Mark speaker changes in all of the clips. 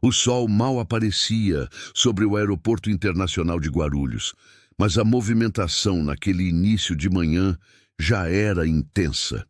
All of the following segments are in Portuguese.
Speaker 1: O sol mal aparecia sobre o Aeroporto Internacional de Guarulhos, mas a movimentação naquele início de manhã já era intensa.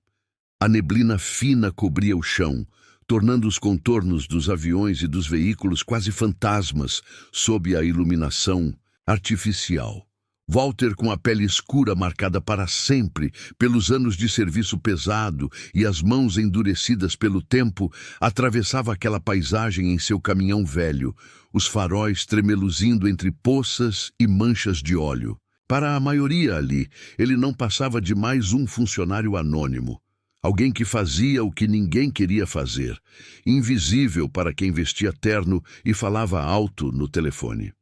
Speaker 1: A neblina fina cobria o chão, tornando os contornos dos aviões e dos veículos quase fantasmas sob a iluminação artificial. Walter, com a pele escura marcada para sempre pelos anos de serviço pesado e as mãos endurecidas pelo tempo, atravessava aquela paisagem em seu caminhão velho, os faróis tremeluzindo entre poças e manchas de óleo. Para a maioria ali, ele não passava de mais um funcionário anônimo. Alguém que fazia o que ninguém queria fazer, invisível para quem vestia terno e falava alto no telefone.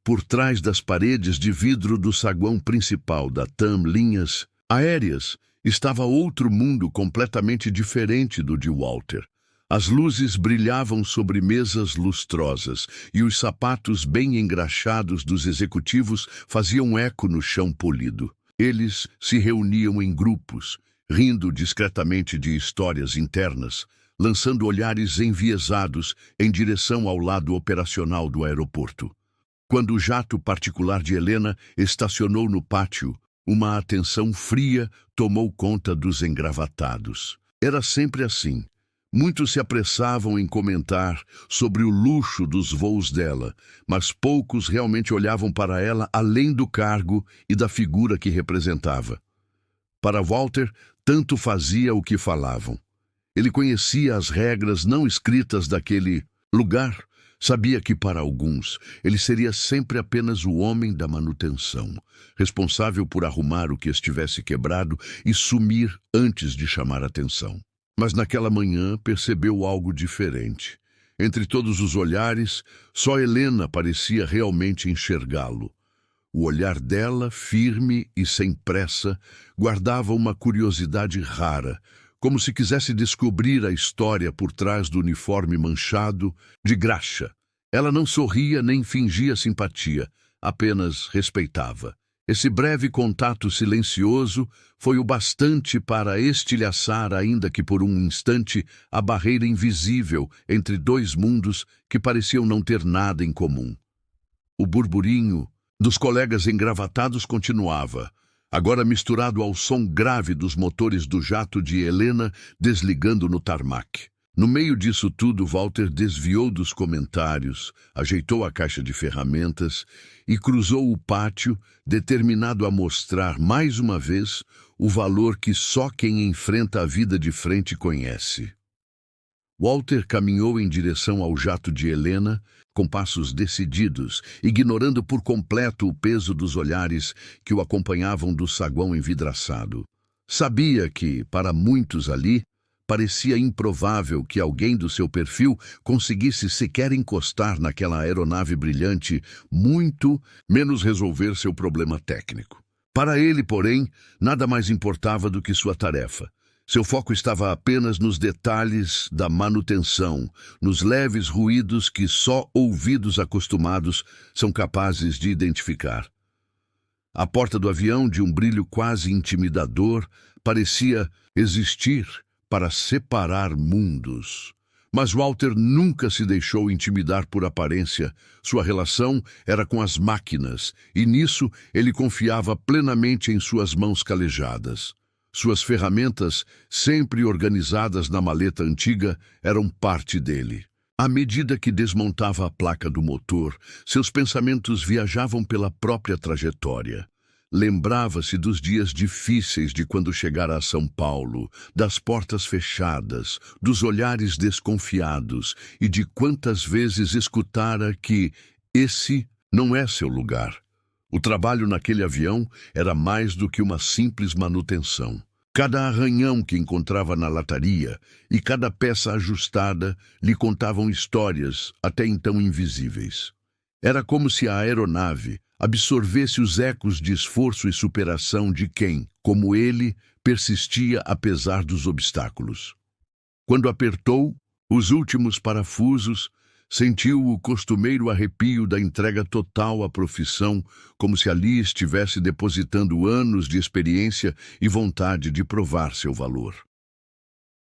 Speaker 1: Por trás das paredes de vidro do saguão principal da TAM Linhas Aéreas estava outro mundo completamente diferente do de Walter. As luzes brilhavam sobre mesas lustrosas e os sapatos bem engraxados dos executivos faziam eco no chão polido. Eles se reuniam em grupos, rindo discretamente de histórias internas, lançando olhares enviesados em direção ao lado operacional do aeroporto. Quando o jato particular de Helena estacionou no pátio, uma atenção fria tomou conta dos engravatados. Era sempre assim. Muitos se apressavam em comentar sobre o luxo dos voos dela, mas poucos realmente olhavam para ela além do cargo e da figura que representava. Para Walter, tanto fazia o que falavam. Ele conhecia as regras não escritas daquele lugar. Sabia que, para alguns, ele seria sempre apenas o homem da manutenção, responsável por arrumar o que estivesse quebrado e sumir antes de chamar atenção. Mas naquela manhã percebeu algo diferente. Entre todos os olhares, só Helena parecia realmente enxergá-lo. O olhar dela, firme e sem pressa, guardava uma curiosidade rara, como se quisesse descobrir a história por trás do uniforme manchado de graxa. Ela não sorria nem fingia simpatia, apenas respeitava. Esse breve contato silencioso foi o bastante para estilhaçar, ainda que por um instante, a barreira invisível entre dois mundos que pareciam não ter nada em comum. O burburinho dos colegas engravatados continuava, agora misturado ao som grave dos motores do jato de Helena desligando no tarmac. No meio disso tudo, Walter desviou dos comentários, ajeitou a caixa de ferramentas e cruzou o pátio, determinado a mostrar mais uma vez o valor que só quem enfrenta a vida de frente conhece. Walter caminhou em direção ao jato de Helena, com passos decididos, ignorando por completo o peso dos olhares que o acompanhavam do saguão envidraçado. Sabia que, para muitos ali, parecia improvável que alguém do seu perfil conseguisse sequer encostar naquela aeronave brilhante, muito menos resolver seu problema técnico. Para ele, porém, nada mais importava do que sua tarefa. Seu foco estava apenas nos detalhes da manutenção, nos leves ruídos que só ouvidos acostumados são capazes de identificar. A porta do avião, de um brilho quase intimidador, parecia existir para separar mundos. Mas Walter nunca se deixou intimidar por aparência. Sua relação era com as máquinas, e nisso ele confiava plenamente em suas mãos calejadas. Suas ferramentas, sempre organizadas na maleta antiga, eram parte dele. À medida que desmontava a placa do motor, seus pensamentos viajavam pela própria trajetória. Lembrava-se dos dias difíceis de quando chegara a São Paulo, das portas fechadas, dos olhares desconfiados e de quantas vezes escutara que esse não é seu lugar. O trabalho naquele avião era mais do que uma simples manutenção. Cada arranhão que encontrava na lataria e cada peça ajustada lhe contavam histórias até então invisíveis. Era como se a aeronave absorvesse os ecos de esforço e superação de quem, como ele, persistia apesar dos obstáculos. Quando apertou os últimos parafusos, sentiu o costumeiro arrepio da entrega total à profissão, como se ali estivesse depositando anos de experiência e vontade de provar seu valor.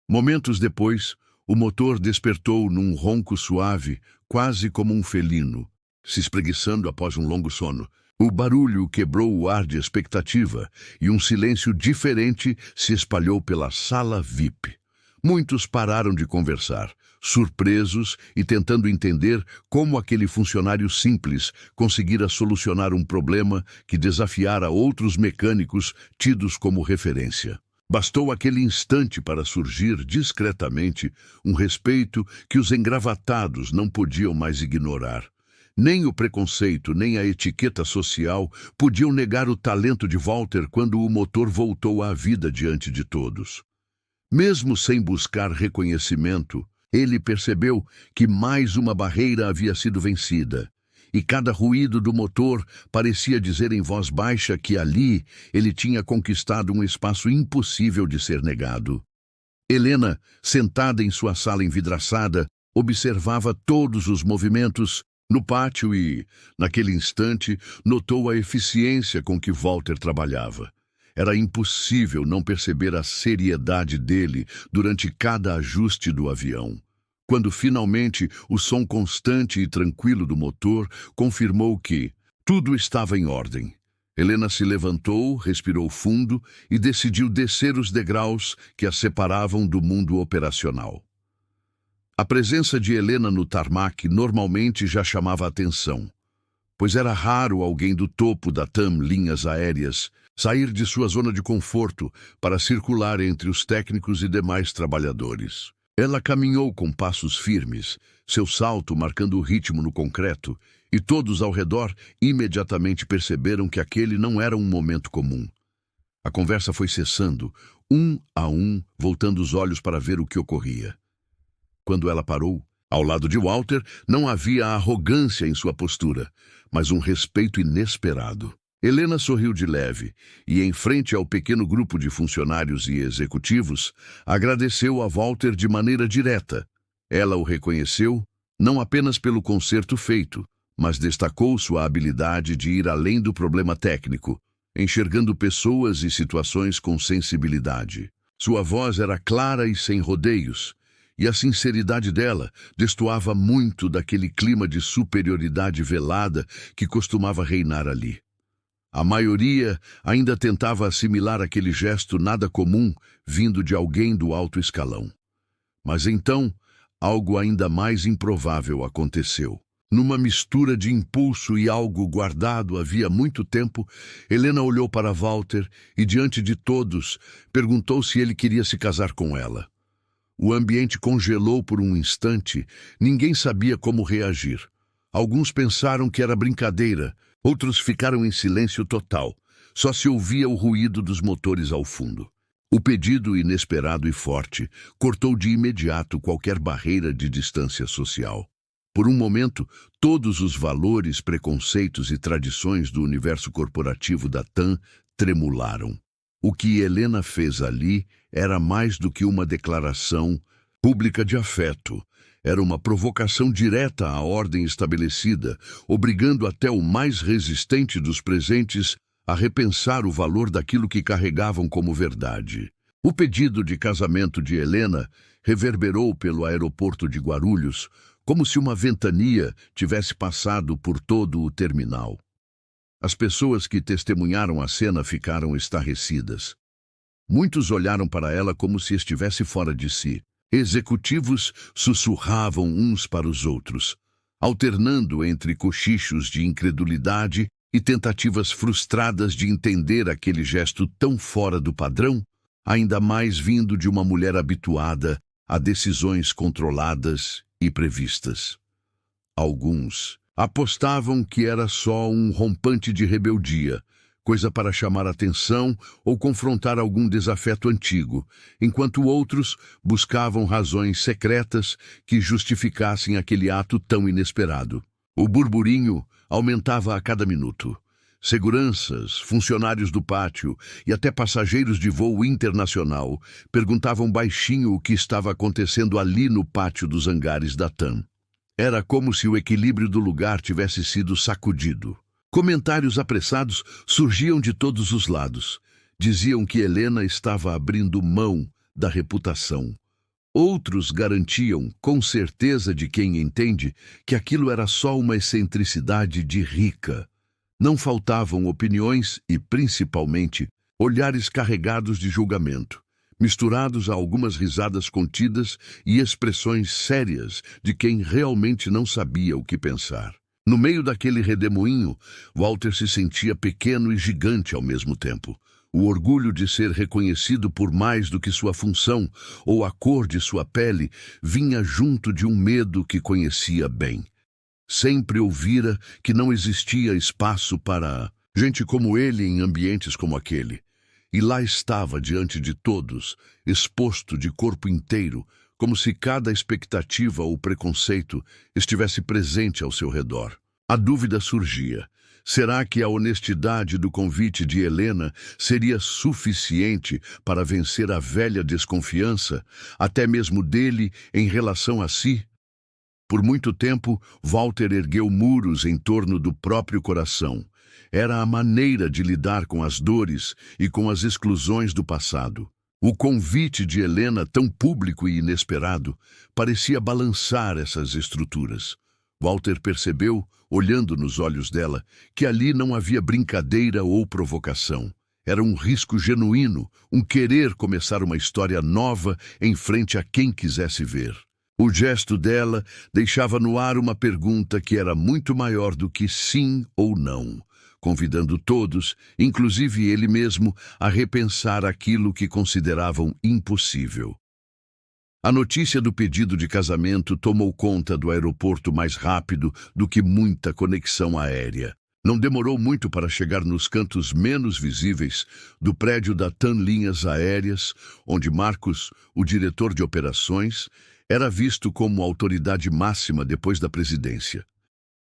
Speaker 1: Momentos depois, O motor despertou num ronco suave, quase como um felino, se espreguiçando após um longo sono. O barulho quebrou o ar de expectativa e um silêncio diferente se espalhou pela sala VIP. Muitos pararam de conversar, surpresos e tentando entender como aquele funcionário simples conseguira solucionar um problema que desafiara outros mecânicos tidos como referência. Bastou aquele instante para surgir discretamente um respeito que os engravatados não podiam mais ignorar. Nem o preconceito, nem a etiqueta social podiam negar o talento de Walter quando o motor voltou à vida diante de todos. Mesmo sem buscar reconhecimento, ele percebeu que mais uma barreira havia sido vencida, e cada ruído do motor parecia dizer em voz baixa que ali ele tinha conquistado um espaço impossível de ser negado. Helena, sentada em sua sala envidraçada, observava todos os movimentos no pátio e, naquele instante, notou a eficiência com que Walter trabalhava. Era impossível não perceber a seriedade dele durante cada ajuste do avião. Quando finalmente o som constante e tranquilo do motor confirmou que tudo estava em ordem, Helena se levantou, respirou fundo e decidiu descer os degraus que a separavam do mundo operacional. A presença de Helena no tarmac normalmente já chamava a atenção, pois era raro alguém do topo da TAM Linhas Aéreas sair de sua zona de conforto para circular entre os técnicos e demais trabalhadores. Ela caminhou com passos firmes, seu salto marcando o ritmo no concreto, e todos ao redor imediatamente perceberam que aquele não era um momento comum. A conversa foi cessando, um a um, voltando os olhos para ver o que ocorria. Quando ela parou, ao lado de Walter, não havia arrogância em sua postura, mas um respeito inesperado. Helena sorriu de leve e, em frente ao pequeno grupo de funcionários e executivos, agradeceu a Walter de maneira direta. Ela o reconheceu, não apenas pelo conserto feito, mas destacou sua habilidade de ir além do problema técnico, enxergando pessoas e situações com sensibilidade. Sua voz era clara e sem rodeios, e a sinceridade dela destoava muito daquele clima de superioridade velada que costumava reinar ali. A maioria ainda tentava assimilar aquele gesto nada comum vindo de alguém do alto escalão. Mas então, algo ainda mais improvável aconteceu. Numa mistura de impulso e algo guardado havia muito tempo, Helena olhou para Walter e, diante de todos, perguntou se ele queria se casar com ela. O ambiente congelou por um instante, ninguém sabia como reagir. Alguns pensaram que era brincadeira, outros ficaram em silêncio total. Só se ouvia o ruído dos motores ao fundo. O pedido inesperado e forte cortou de imediato qualquer barreira de distância social. Por um momento, todos os valores, preconceitos e tradições do universo corporativo da TAM tremularam. O que Helena fez ali era mais do que uma declaração pública de afeto. Era uma provocação direta à ordem estabelecida, obrigando até o mais resistente dos presentes a repensar o valor daquilo que carregavam como verdade. O pedido de casamento de Helena reverberou pelo aeroporto de Guarulhos, como se uma ventania tivesse passado por todo o terminal. As pessoas que testemunharam a cena ficaram estarrecidas. Muitos olharam para ela como se estivesse fora de si. Executivos sussurravam uns para os outros, alternando entre cochichos de incredulidade e tentativas frustradas de entender aquele gesto tão fora do padrão, ainda mais vindo de uma mulher habituada a decisões controladas e previstas. Alguns apostavam que era só um rompante de rebeldia, coisa para chamar atenção ou confrontar algum desafeto antigo, enquanto outros buscavam razões secretas que justificassem aquele ato tão inesperado. O burburinho aumentava a cada minuto. Seguranças, funcionários do pátio e até passageiros de voo internacional perguntavam baixinho o que estava acontecendo ali no pátio dos hangares da TAM. Era como se o equilíbrio do lugar tivesse sido sacudido. Comentários apressados surgiam de todos os lados. Diziam que Helena estava abrindo mão da reputação, Outros garantiam, com certeza de quem entende, que aquilo era só uma excentricidade de rica. Não faltavam opiniões e, principalmente, olhares carregados de julgamento, misturados a algumas risadas contidas e expressões sérias de quem realmente não sabia o que pensar. No meio daquele redemoinho, Walter se sentia pequeno e gigante ao mesmo tempo. O orgulho de ser reconhecido por mais do que sua função ou a cor de sua pele vinha junto de um medo que conhecia bem. Sempre ouvira que não existia espaço para gente como ele em ambientes como aquele. E lá estava diante de todos, exposto de corpo inteiro, como se cada expectativa ou preconceito estivesse presente ao seu redor. A dúvida surgia. Será que a honestidade do convite de Helena seria suficiente para vencer a velha desconfiança, até mesmo dele em relação a si? Por muito tempo, Walter ergueu muros em torno do próprio coração. Era a maneira de lidar com as dores e com as exclusões do passado. O convite de Helena, tão público e inesperado, parecia balançar essas estruturas. Walter percebeu, olhando nos olhos dela, que ali não havia brincadeira ou provocação. Era um risco genuíno, um querer começar uma história nova em frente a quem quisesse ver. O gesto dela deixava no ar uma pergunta que era muito maior do que sim ou não, convidando todos, inclusive ele mesmo, a repensar aquilo que consideravam impossível. A notícia do pedido de casamento tomou conta do aeroporto mais rápido do que muita conexão aérea. Não demorou muito para chegar nos cantos menos visíveis do prédio da TAM Linhas Aéreas, onde Marcos, o diretor de operações, era visto como autoridade máxima depois da presidência.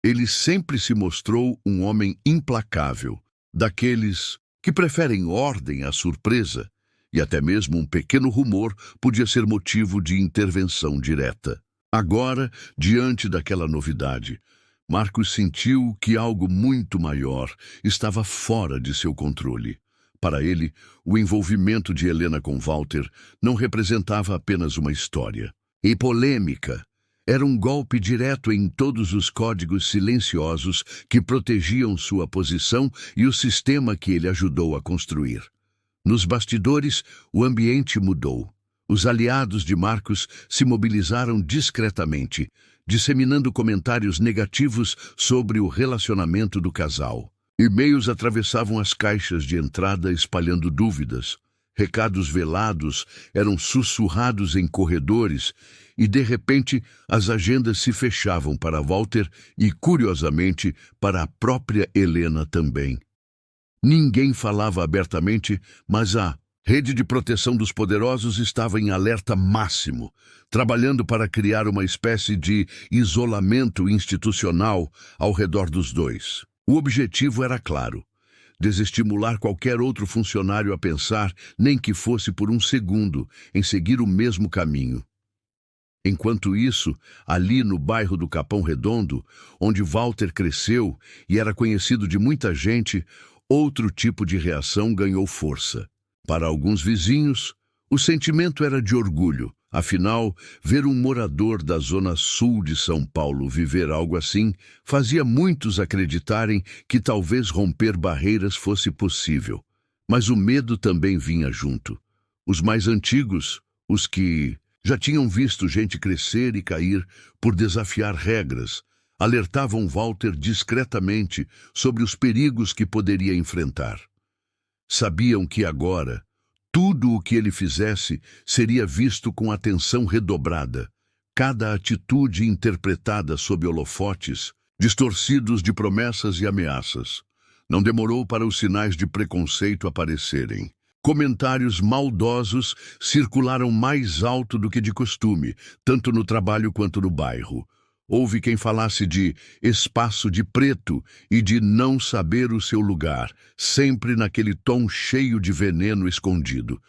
Speaker 1: Ele sempre se mostrou um homem implacável, daqueles que preferem ordem à surpresa, e até mesmo um pequeno rumor podia ser motivo de intervenção direta. Agora, diante daquela novidade, Marcos sentiu que algo muito maior estava fora de seu controle. Para ele, o envolvimento de Helena com Walter não representava apenas uma história e polêmica. Era um golpe direto em todos os códigos silenciosos que protegiam sua posição e o sistema que ele ajudou a construir. Nos bastidores, o ambiente mudou. Os aliados de Marcos se mobilizaram discretamente, disseminando comentários negativos sobre o relacionamento do casal. E-mails atravessavam as caixas de entrada espalhando dúvidas. Recados velados eram sussurrados em corredores e, de repente, as agendas se fechavam para Walter e, curiosamente, para a própria Helena também. Ninguém falava abertamente, mas a rede de proteção dos poderosos estava em alerta máximo, trabalhando para criar uma espécie de isolamento institucional ao redor dos dois. O objetivo era claro: desestimular qualquer outro funcionário a pensar, nem que fosse por um segundo, em seguir o mesmo caminho. Enquanto isso, ali no bairro do Capão Redondo, onde Walter cresceu e era conhecido de muita gente, outro tipo de reação ganhou força. Para alguns vizinhos, o sentimento era de orgulho. Afinal, ver um morador da zona sul de São Paulo viver algo assim fazia muitos acreditarem que talvez romper barreiras fosse possível. Mas o medo também vinha junto. Os mais antigos, os que já tinham visto gente crescer e cair por desafiar regras, alertavam Walter discretamente sobre os perigos que poderia enfrentar. Sabiam que agora, tudo o que ele fizesse seria visto com atenção redobrada, cada atitude interpretada sob holofotes, distorcidos de promessas e ameaças. Não demorou para os sinais de preconceito aparecerem. Comentários maldosos circularam mais alto do que de costume, tanto no trabalho quanto no bairro. Houve quem falasse de espaço de preto e de não saber o seu lugar, sempre naquele tom cheio de veneno escondido.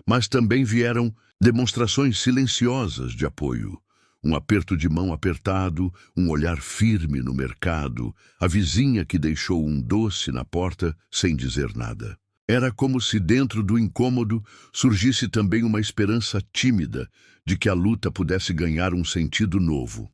Speaker 1: Mas também vieram demonstrações silenciosas de apoio. Um aperto de mão apertado, um olhar firme no mercado, a vizinha que deixou um doce na porta sem dizer nada. Era como se dentro do incômodo surgisse também uma esperança tímida de que a luta pudesse ganhar um sentido novo.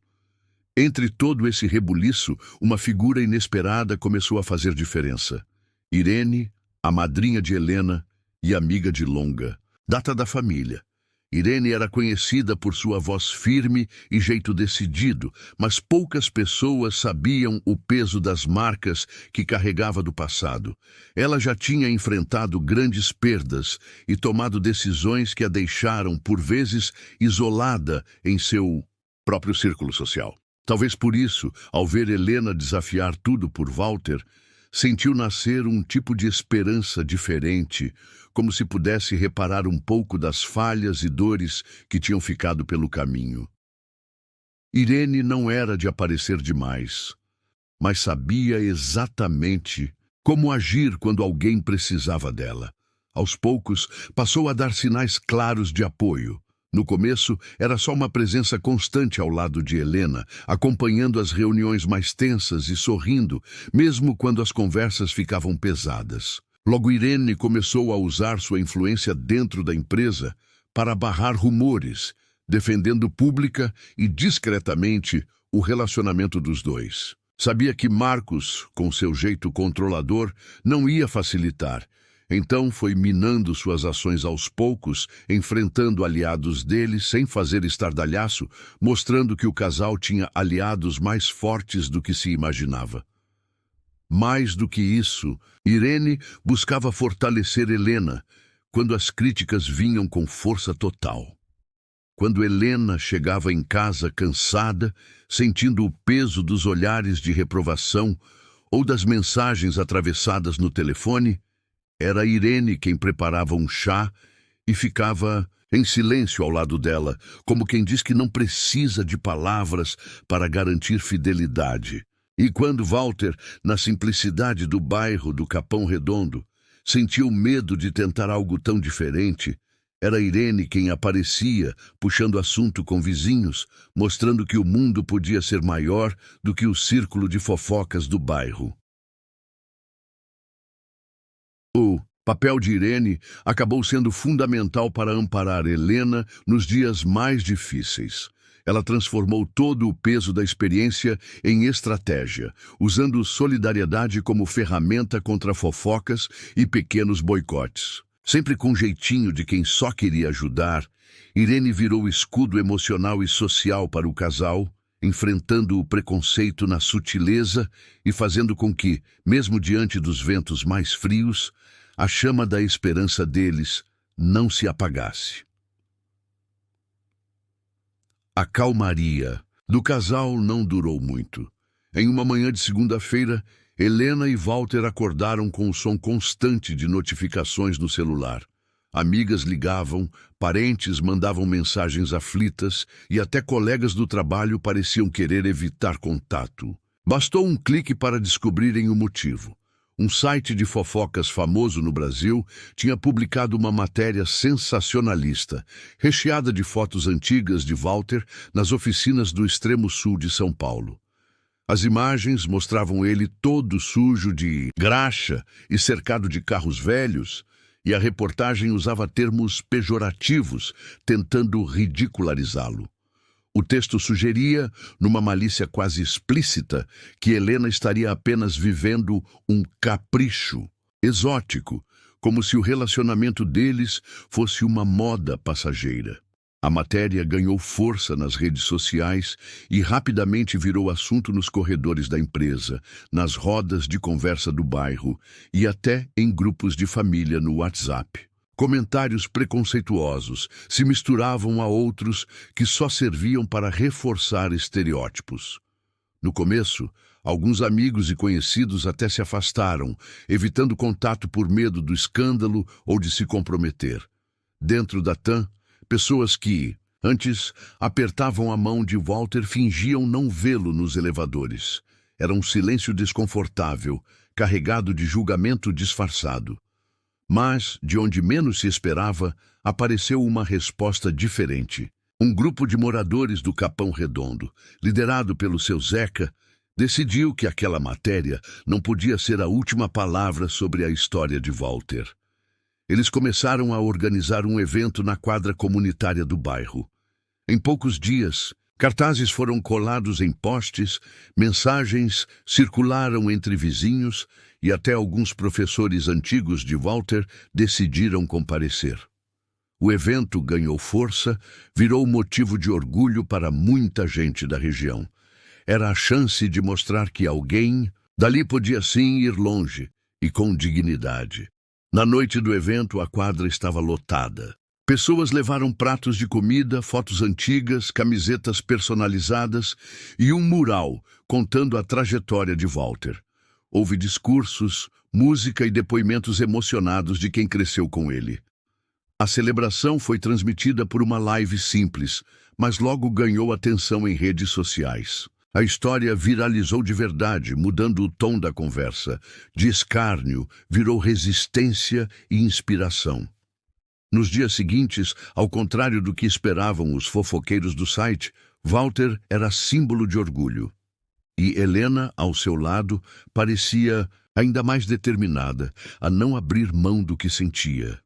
Speaker 1: Entre todo esse rebuliço, uma figura inesperada começou a fazer diferença. Irene, a madrinha de Helena e amiga de longa data da família. Irene era conhecida por sua voz firme e jeito decidido, mas poucas pessoas sabiam o peso das marcas que carregava do passado. Ela já tinha enfrentado grandes perdas e tomado decisões que a deixaram, por vezes, isolada em seu próprio círculo social. Talvez por isso, ao ver Helena desafiar tudo por Walter, sentiu nascer um tipo de esperança diferente, como se pudesse reparar um pouco das falhas e dores que tinham ficado pelo caminho. Irene não era de aparecer demais, mas sabia exatamente como agir quando alguém precisava dela. Aos poucos, passou a dar sinais claros de apoio. No começo, era só uma presença constante ao lado de Helena, acompanhando as reuniões mais tensas e sorrindo, mesmo quando as conversas ficavam pesadas. Logo, Irene começou a usar sua influência dentro da empresa para barrar rumores, defendendo pública e discretamente o relacionamento dos dois. Sabia que Marcos, com seu jeito controlador, não ia facilitar. Então foi minando suas ações aos poucos, enfrentando aliados dele sem fazer estardalhaço, mostrando que o casal tinha aliados mais fortes do que se imaginava. Mais do que isso, Irene buscava fortalecer Helena quando as críticas vinham com força total. Quando Helena chegava em casa cansada, sentindo o peso dos olhares de reprovação ou das mensagens atravessadas no telefone, era Irene quem preparava um chá e ficava em silêncio ao lado dela, como quem diz que não precisa de palavras para garantir fidelidade. E quando Walter, na simplicidade do bairro do Capão Redondo, sentiu medo de tentar algo tão diferente, era Irene quem aparecia, puxando assunto com vizinhos, mostrando que o mundo podia ser maior do que o círculo de fofocas do bairro. O papel de Irene acabou sendo fundamental para amparar Helena nos dias mais difíceis. Ela transformou todo o peso da experiência em estratégia, usando solidariedade como ferramenta contra fofocas e pequenos boicotes. Sempre com jeitinho de quem só queria ajudar, Irene virou escudo emocional e social para o casal, enfrentando o preconceito na sutileza e fazendo com que, mesmo diante dos ventos mais frios, a chama da esperança deles não se apagasse. A calmaria do casal não durou muito. Em uma manhã de segunda-feira, Helena e Walter acordaram com o som constante de notificações no celular. Amigas ligavam, parentes mandavam mensagens aflitas e até colegas do trabalho pareciam querer evitar contato. Bastou um clique para descobrirem o motivo. Um site de fofocas famoso no Brasil tinha publicado uma matéria sensacionalista, recheada de fotos antigas de Walter nas oficinas do extremo sul de São Paulo. As imagens mostravam ele todo sujo de graxa e cercado de carros velhos, e a reportagem usava termos pejorativos, tentando ridicularizá-lo. O texto sugeria, numa malícia quase explícita, que Helena estaria apenas vivendo um capricho exótico, como se o relacionamento deles fosse uma moda passageira. A matéria ganhou força nas redes sociais e rapidamente virou assunto nos corredores da empresa, nas rodas de conversa do bairro e até em grupos de família no WhatsApp. Comentários preconceituosos se misturavam a outros que só serviam para reforçar estereótipos. No começo, alguns amigos e conhecidos até se afastaram, evitando contato por medo do escândalo ou de se comprometer. Dentro da TAM, pessoas que, antes, apertavam a mão de Walter fingiam não vê-lo nos elevadores. Era um silêncio desconfortável, carregado de julgamento disfarçado. Mas, de onde menos se esperava, apareceu uma resposta diferente. Um grupo de moradores do Capão Redondo, liderado pelo seu Zeca, decidiu que aquela matéria não podia ser a última palavra sobre a história de Walter. Eles começaram a organizar um evento na quadra comunitária do bairro. Em poucos dias, cartazes foram colados em postes, mensagens circularam entre vizinhos e até alguns professores antigos de Walter decidiram comparecer. O evento ganhou força, virou motivo de orgulho para muita gente da região. Era a chance de mostrar que alguém dali podia sim ir longe e com dignidade. Na noite do evento, a quadra estava lotada. Pessoas levaram pratos de comida, fotos antigas, camisetas personalizadas e um mural contando a trajetória de Walter. Houve discursos, música e depoimentos emocionados de quem cresceu com ele. A celebração foi transmitida por uma live simples, mas logo ganhou atenção em redes sociais. A história viralizou de verdade, mudando o tom da conversa. De escárnio, virou resistência e inspiração. Nos dias seguintes, ao contrário do que esperavam os fofoqueiros do site, Walter era símbolo de orgulho. E Helena, ao seu lado, parecia ainda mais determinada a não abrir mão do que sentia.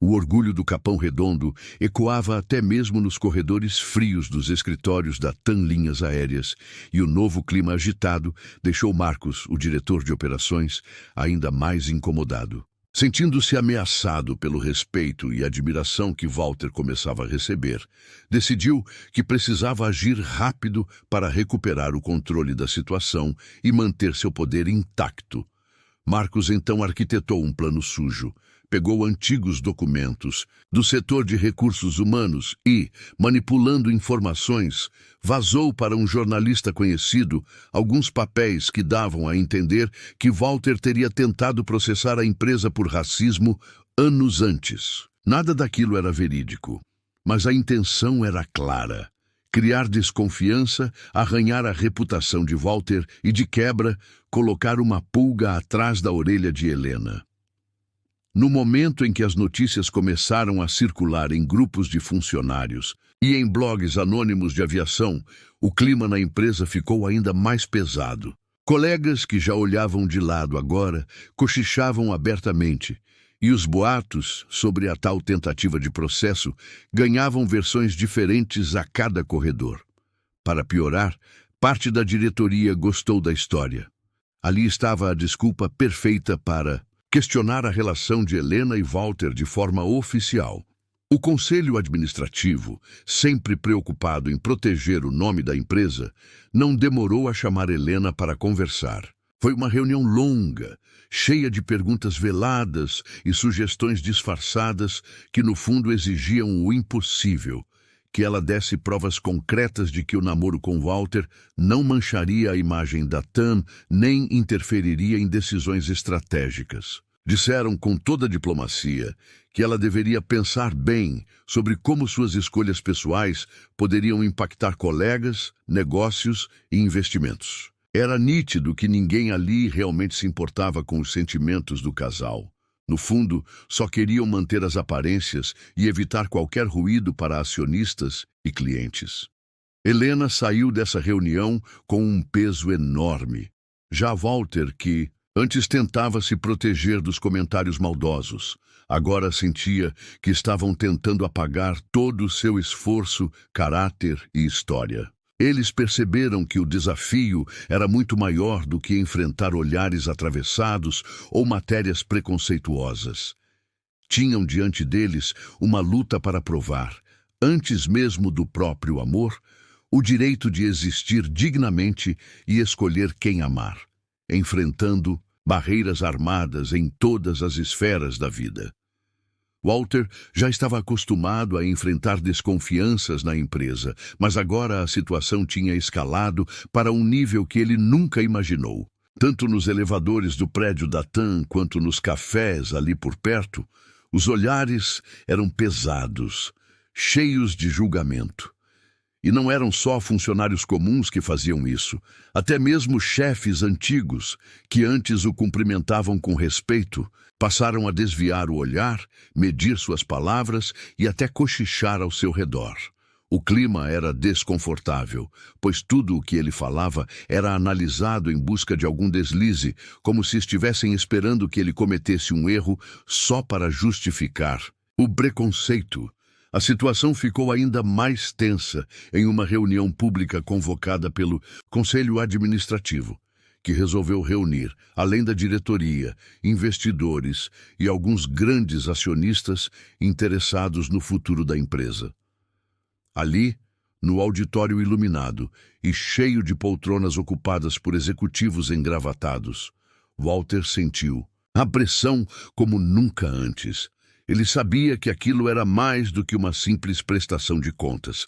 Speaker 1: O orgulho do Capão Redondo ecoava até mesmo nos corredores frios dos escritórios da TAM Linhas Aéreas, e o novo clima agitado deixou Marcos, o diretor de operações, ainda mais incomodado. Sentindo-se ameaçado pelo respeito e admiração que Walter começava a receber, decidiu que precisava agir rápido para recuperar o controle da situação e manter seu poder intacto. Marcos então arquitetou um plano sujo. Pegou antigos documentos do setor de recursos humanos e, manipulando informações, vazou para um jornalista conhecido alguns papéis que davam a entender que Walter teria tentado processar a empresa por racismo anos antes. Nada daquilo era verídico, mas a intenção era clara: criar desconfiança, arranhar a reputação de Walter e, de quebra, colocar uma pulga atrás da orelha de Helena. No momento em que as notícias começaram a circular em grupos de funcionários e em blogs anônimos de aviação, o clima na empresa ficou ainda mais pesado. Colegas que já olhavam de lado agora cochichavam abertamente, e os boatos sobre a tal tentativa de processo ganhavam versões diferentes a cada corredor. Para piorar, parte da diretoria gostou da história. Ali estava a desculpa perfeita para questionar a relação de Helena e Walter de forma oficial. O conselho administrativo, sempre preocupado em proteger o nome da empresa, não demorou a chamar Helena para conversar. Foi uma reunião longa, cheia de perguntas veladas e sugestões disfarçadas que no fundo exigiam o impossível: que ela desse provas concretas de que o namoro com Walter não mancharia a imagem da TAM nem interferiria em decisões estratégicas. Disseram com toda a diplomacia que ela deveria pensar bem sobre como suas escolhas pessoais poderiam impactar colegas, negócios e investimentos. Era nítido que ninguém ali realmente se importava com os sentimentos do casal. No fundo, só queriam manter as aparências e evitar qualquer ruído para acionistas e clientes. Helena saiu dessa reunião com um peso enorme. Já Walter, que antes tentava se proteger dos comentários maldosos, agora sentia que estavam tentando apagar todo o seu esforço, caráter e história. Eles perceberam que o desafio era muito maior do que enfrentar olhares atravessados ou matérias preconceituosas. Tinham diante deles uma luta para provar, antes mesmo do próprio amor, o direito de existir dignamente e escolher quem amar, enfrentando barreiras armadas em todas as esferas da vida. Walter já estava acostumado a enfrentar desconfianças na empresa, mas agora a situação tinha escalado para um nível que ele nunca imaginou. Tanto nos elevadores do prédio da TAM quanto nos cafés ali por perto, os olhares eram pesados, cheios de julgamento. E não eram só funcionários comuns que faziam isso. Até mesmo chefes antigos, que antes o cumprimentavam com respeito, passaram a desviar o olhar, medir suas palavras e até cochichar ao seu redor. O clima era desconfortável, pois tudo o que ele falava era analisado em busca de algum deslize, como se estivessem esperando que ele cometesse um erro só para justificar o preconceito. A situação ficou ainda mais tensa em uma reunião pública convocada pelo Conselho Administrativo, que resolveu reunir, além da diretoria, investidores e alguns grandes acionistas interessados no futuro da empresa. Ali, no auditório iluminado e cheio de poltronas ocupadas por executivos engravatados, Walter sentiu a pressão como nunca antes. Ele sabia que aquilo era mais do que uma simples prestação de contas.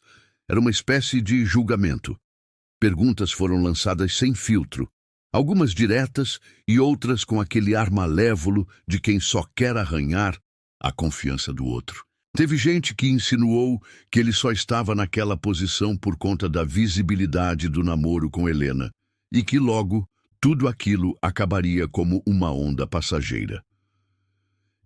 Speaker 1: Era uma espécie de julgamento. Perguntas foram lançadas sem filtro, algumas diretas e outras com aquele ar malévolo de quem só quer arranhar a confiança do outro. Teve gente que insinuou que ele só estava naquela posição por conta da visibilidade do namoro com Helena e que logo tudo aquilo acabaria como uma onda passageira.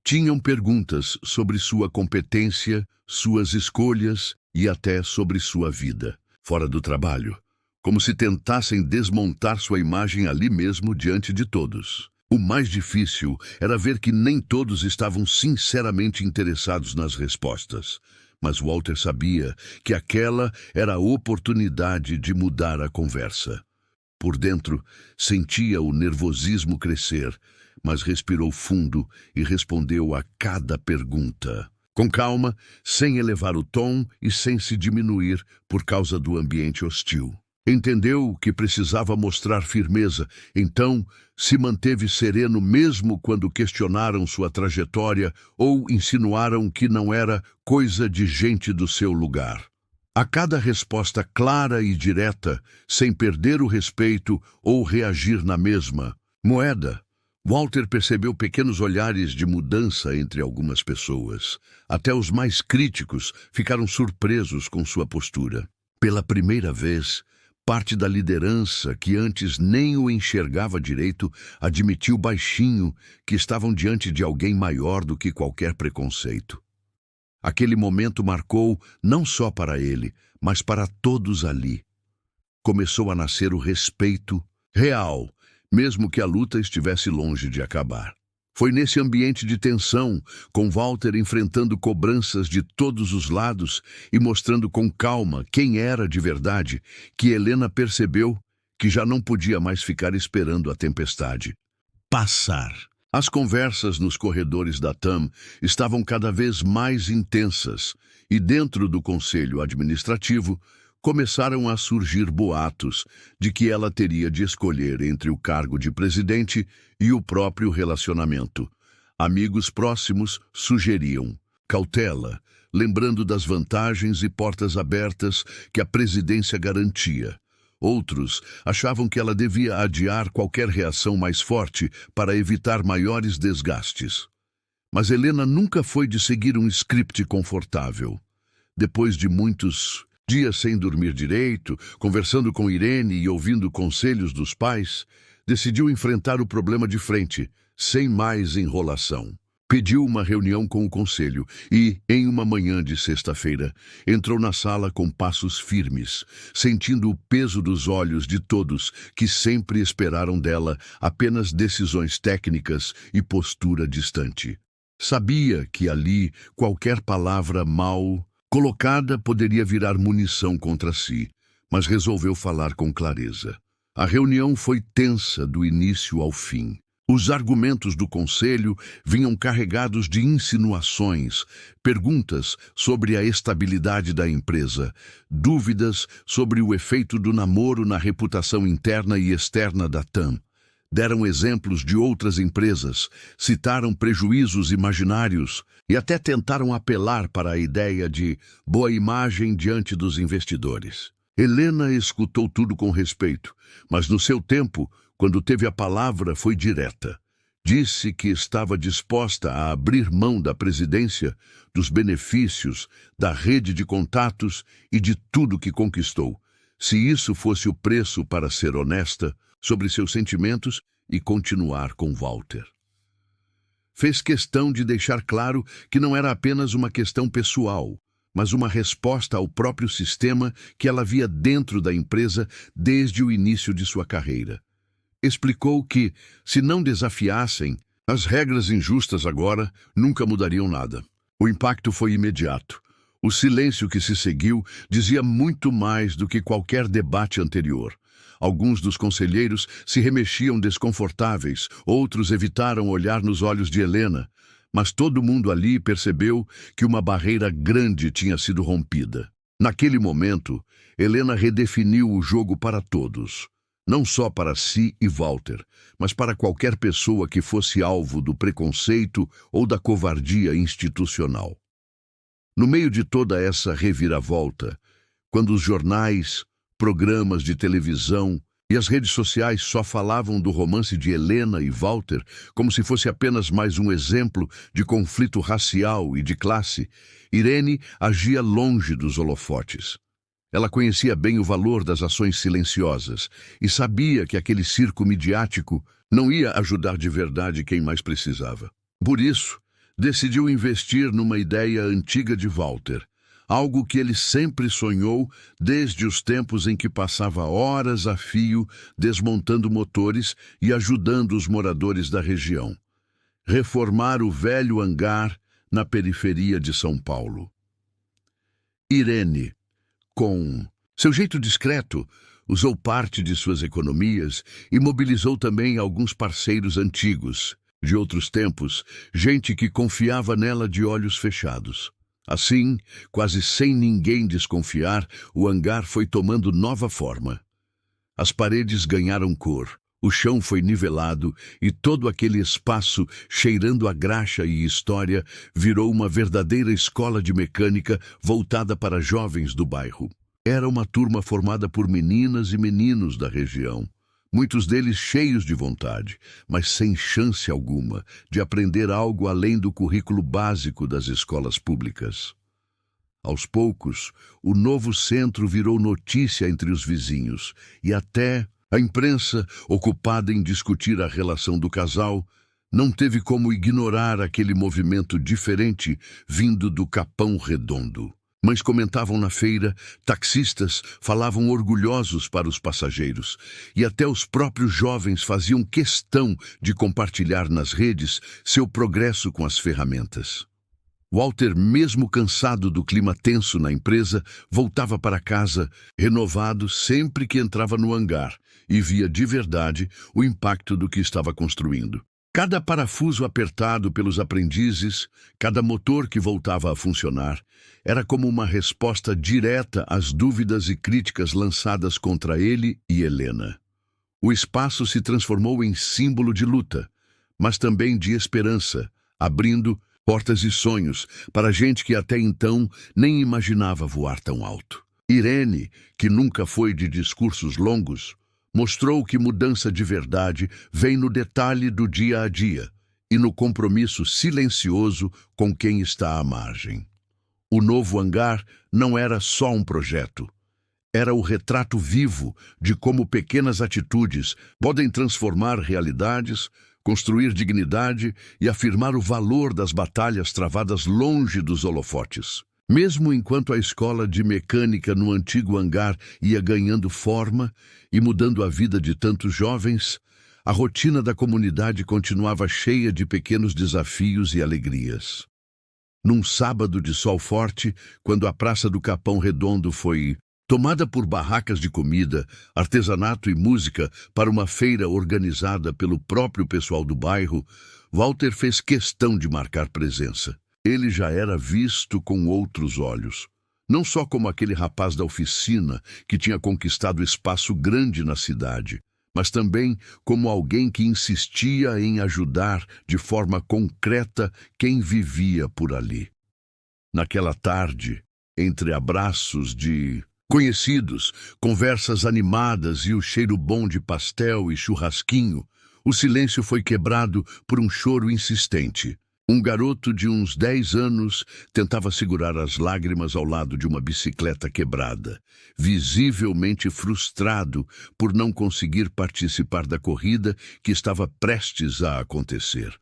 Speaker 1: Tinham perguntas sobre sua competência, suas escolhas e até sobre sua vida, fora do trabalho, como se tentassem desmontar sua imagem ali mesmo diante de todos. O mais difícil era ver que nem todos estavam sinceramente interessados nas respostas, mas Walter sabia que aquela era a oportunidade de mudar a conversa. Por dentro, sentia o nervosismo crescer, mas respirou fundo e respondeu a cada pergunta. Com calma, sem elevar o tom e sem se diminuir por causa do ambiente hostil. Entendeu que precisava mostrar firmeza, então se manteve sereno mesmo quando questionaram sua trajetória ou insinuaram que não era coisa de gente do seu lugar. A cada resposta clara e direta, sem perder o respeito ou reagir na mesma moeda, Walter percebeu pequenos olhares de mudança entre algumas pessoas. Até os mais críticos ficaram surpresos com sua postura. Pela primeira vez, parte da liderança, que antes nem o enxergava direito, admitiu baixinho que estavam diante de alguém maior do que qualquer preconceito. Aquele momento marcou não só para ele, mas para todos ali. Começou a nascer o respeito real, mesmo que a luta estivesse longe de acabar. Foi nesse ambiente de tensão, com Walter enfrentando cobranças de todos os lados e mostrando com calma quem era de verdade, que Helena percebeu que já não podia mais ficar esperando a tempestade passar. As conversas nos corredores da TAM estavam cada vez mais intensas e dentro do conselho administrativo começaram a surgir boatos de que ela teria de escolher entre o cargo de presidente e o próprio relacionamento. Amigos próximos sugeriam cautela, lembrando das vantagens e portas abertas que a presidência garantia. Outros achavam que ela devia adiar qualquer reação mais forte para evitar maiores desgastes. Mas Helena nunca foi de seguir um script confortável. Depois de muitos dias sem dormir direito, conversando com Irene e ouvindo conselhos dos pais, decidiu enfrentar o problema de frente, sem mais enrolação. Pediu uma reunião com o conselho e, em uma manhã de sexta-feira, entrou na sala com passos firmes, sentindo o peso dos olhos de todos que sempre esperaram dela apenas decisões técnicas e postura distante. Sabia que ali qualquer palavra mal colocada poderia virar munição contra si, mas resolveu falar com clareza. A reunião foi tensa do início ao fim. Os argumentos do conselho vinham carregados de insinuações, perguntas sobre a estabilidade da empresa, dúvidas sobre o efeito do namoro na reputação interna e externa da TAM. Deram exemplos de outras empresas, citaram prejuízos imaginários e até tentaram apelar para a ideia de boa imagem diante dos investidores. Helena escutou tudo com respeito, mas no seu tempo, quando teve a palavra, foi direta. Disse que estava disposta a abrir mão da presidência, dos benefícios, da rede de contatos e de tudo que conquistou, se isso fosse o preço para ser honesta sobre seus sentimentos e continuar com Walter. Fez questão de deixar claro que não era apenas uma questão pessoal, mas uma resposta ao próprio sistema que ela via dentro da empresa desde o início de sua carreira. Explicou que, se não desafiassem, as regras injustas agora nunca mudariam nada. O impacto foi imediato. O silêncio que se seguiu dizia muito mais do que qualquer debate anterior. Alguns dos conselheiros se remexiam desconfortáveis, outros evitaram olhar nos olhos de Helena, mas todo mundo ali percebeu que uma barreira grande tinha sido rompida. Naquele momento, Helena redefiniu o jogo para todos. Não só para si e Walter, mas para qualquer pessoa que fosse alvo do preconceito ou da covardia institucional. No meio de toda essa reviravolta, quando os jornais, programas de televisão e as redes sociais só falavam do romance de Helena e Walter como se fosse apenas mais um exemplo de conflito racial e de classe, Irene agia longe dos holofotes. Ela conhecia bem o valor das ações silenciosas e sabia que aquele circo midiático não ia ajudar de verdade quem mais precisava. Por isso, decidiu investir numa ideia antiga de Walter, algo que ele sempre sonhou desde os tempos em que passava horas a fio desmontando motores e ajudando os moradores da região. Reformar o velho hangar na periferia de São Paulo. Irene, com seu jeito discreto, usou parte de suas economias e mobilizou também alguns parceiros antigos, de outros tempos, gente que confiava nela de olhos fechados. Assim, quase sem ninguém desconfiar, o hangar foi tomando nova forma. As paredes ganharam cor, o chão foi nivelado e todo aquele espaço, cheirando a graxa e história, virou uma verdadeira escola de mecânica voltada para jovens do bairro. Era uma turma formada por meninas e meninos da região, muitos deles cheios de vontade, mas sem chance alguma de aprender algo além do currículo básico das escolas públicas. Aos poucos, o novo centro virou notícia entre os vizinhos e até a imprensa, ocupada em discutir a relação do casal, não teve como ignorar aquele movimento diferente vindo do Capão Redondo. Mães comentavam na feira, taxistas falavam orgulhosos para os passageiros e até os próprios jovens faziam questão de compartilhar nas redes seu progresso com as ferramentas. Walter, mesmo cansado do clima tenso na empresa, voltava para casa, renovado sempre que entrava no hangar e via de verdade o impacto do que estava construindo. Cada parafuso apertado pelos aprendizes, cada motor que voltava a funcionar, era como uma resposta direta às dúvidas e críticas lançadas contra ele e Helena. O espaço se transformou em símbolo de luta, mas também de esperança, abrindo portas e sonhos para gente que até então nem imaginava voar tão alto. Irene, que nunca foi de discursos longos, mostrou que mudança de verdade vem no detalhe do dia a dia e no compromisso silencioso com quem está à margem. O novo hangar não era só um projeto. Era o retrato vivo de como pequenas atitudes podem transformar realidades, construir dignidade e afirmar o valor das batalhas travadas longe dos holofotes. Mesmo enquanto a escola de mecânica no antigo hangar ia ganhando forma e mudando a vida de tantos jovens, a rotina da comunidade continuava cheia de pequenos desafios e alegrias. Num sábado de sol forte, quando a Praça do Capão Redondo foi tomada por barracas de comida, artesanato e música para uma feira organizada pelo próprio pessoal do bairro, Walter fez questão de marcar presença. Ele já era visto com outros olhos, não só como aquele rapaz da oficina que tinha conquistado espaço grande na cidade, mas também como alguém que insistia em ajudar de forma concreta quem vivia por ali. Naquela tarde, entre abraços de conhecidos, conversas animadas e o cheiro bom de pastel e churrasquinho, o silêncio foi quebrado por um choro insistente. Um garoto de uns 10 anos tentava segurar as lágrimas ao lado de uma bicicleta quebrada, visivelmente frustrado por não conseguir participar da corrida que estava prestes a acontecer.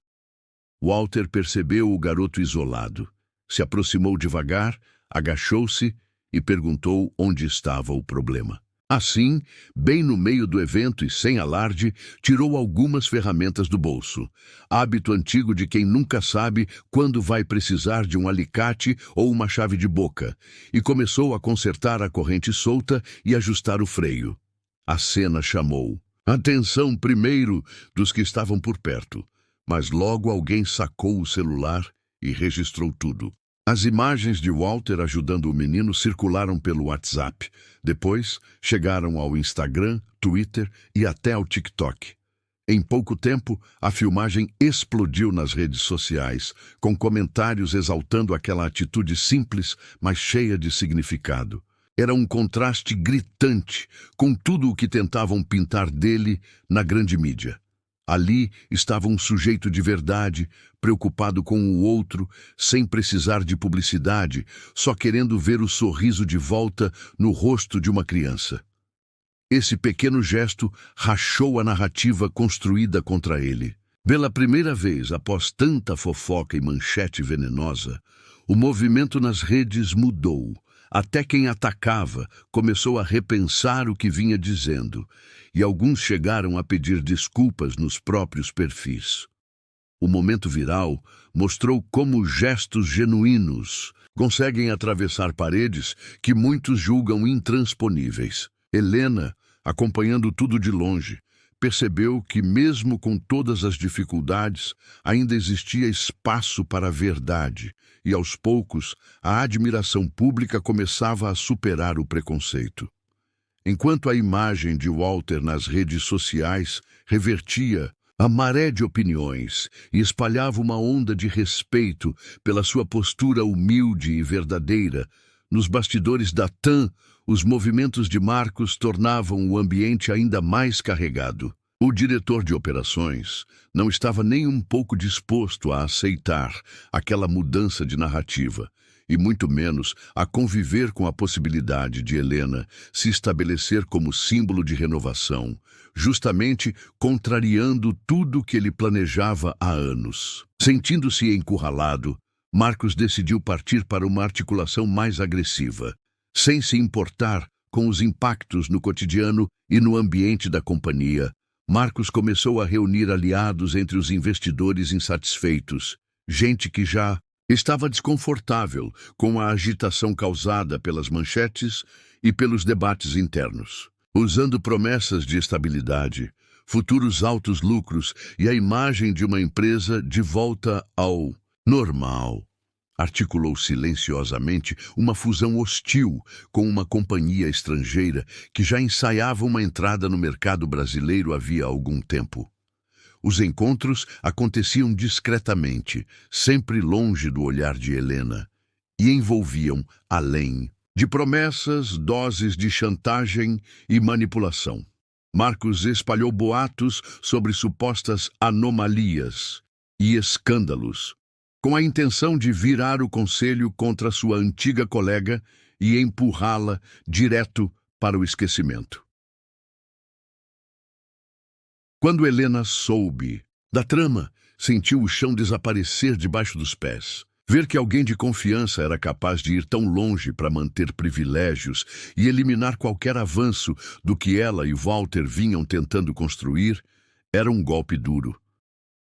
Speaker 1: Walter percebeu o garoto isolado, se aproximou devagar, agachou-se e perguntou onde estava o problema. Assim, bem no meio do evento e sem alarde, tirou algumas ferramentas do bolso. Hábito antigo de quem nunca sabe quando vai precisar de um alicate ou uma chave de boca, e começou a consertar a corrente solta e ajustar o freio. A cena chamou a atenção primeiro dos que estavam por perto, mas logo alguém sacou o celular e registrou tudo. As imagens de Walter ajudando o menino circularam pelo WhatsApp. Depois, chegaram ao Instagram, Twitter e até ao TikTok. Em pouco tempo, a filmagem explodiu nas redes sociais, com comentários exaltando aquela atitude simples, mas cheia de significado. Era um contraste gritante com tudo o que tentavam pintar dele na grande mídia. Ali estava um sujeito de verdade, preocupado com o outro, sem precisar de publicidade, só querendo ver o sorriso de volta no rosto de uma criança. Esse pequeno gesto rachou a narrativa construída contra ele. Pela primeira vez, após tanta fofoca e manchete venenosa, o movimento nas redes mudou. Até quem atacava começou a repensar o que vinha dizendo, e alguns chegaram a pedir desculpas nos próprios perfis. O momento viral mostrou como gestos genuínos conseguem atravessar paredes que muitos julgam intransponíveis. Helena, acompanhando tudo de longe, percebeu que, mesmo com todas as dificuldades, ainda existia espaço para a verdade, e aos poucos a admiração pública começava a superar o preconceito. Enquanto a imagem de Walter nas redes sociais revertia a maré de opiniões e espalhava uma onda de respeito pela sua postura humilde e verdadeira, nos bastidores da TAM, os movimentos de Marcos tornavam o ambiente ainda mais carregado. O diretor de operações não estava nem um pouco disposto a aceitar aquela mudança de narrativa, e muito menos a conviver com a possibilidade de Helena se estabelecer como símbolo de renovação, justamente contrariando tudo que ele planejava há anos. Sentindo-se encurralado, Marcos decidiu partir para uma articulação mais agressiva, sem se importar com os impactos no cotidiano e no ambiente da companhia. Marcos começou a reunir aliados entre os investidores insatisfeitos, gente que já estava desconfortável com a agitação causada pelas manchetes e pelos debates internos. Usando promessas de estabilidade, futuros altos lucros e a imagem de uma empresa de volta ao normal, articulou silenciosamente uma fusão hostil com uma companhia estrangeira que já ensaiava uma entrada no mercado brasileiro havia algum tempo. Os encontros aconteciam discretamente, sempre longe do olhar de Helena, e envolviam, além de promessas, doses de chantagem e manipulação. Marcos espalhou boatos sobre supostas anomalias e escândalos, com a intenção de virar o conselho contra sua antiga colega e empurrá-la direto para o esquecimento. Quando Helena soube da trama, sentiu o chão desaparecer debaixo dos pés. Ver que alguém de confiança era capaz de ir tão longe para manter privilégios e eliminar qualquer avanço do que ela e Walter vinham tentando construir era um golpe duro.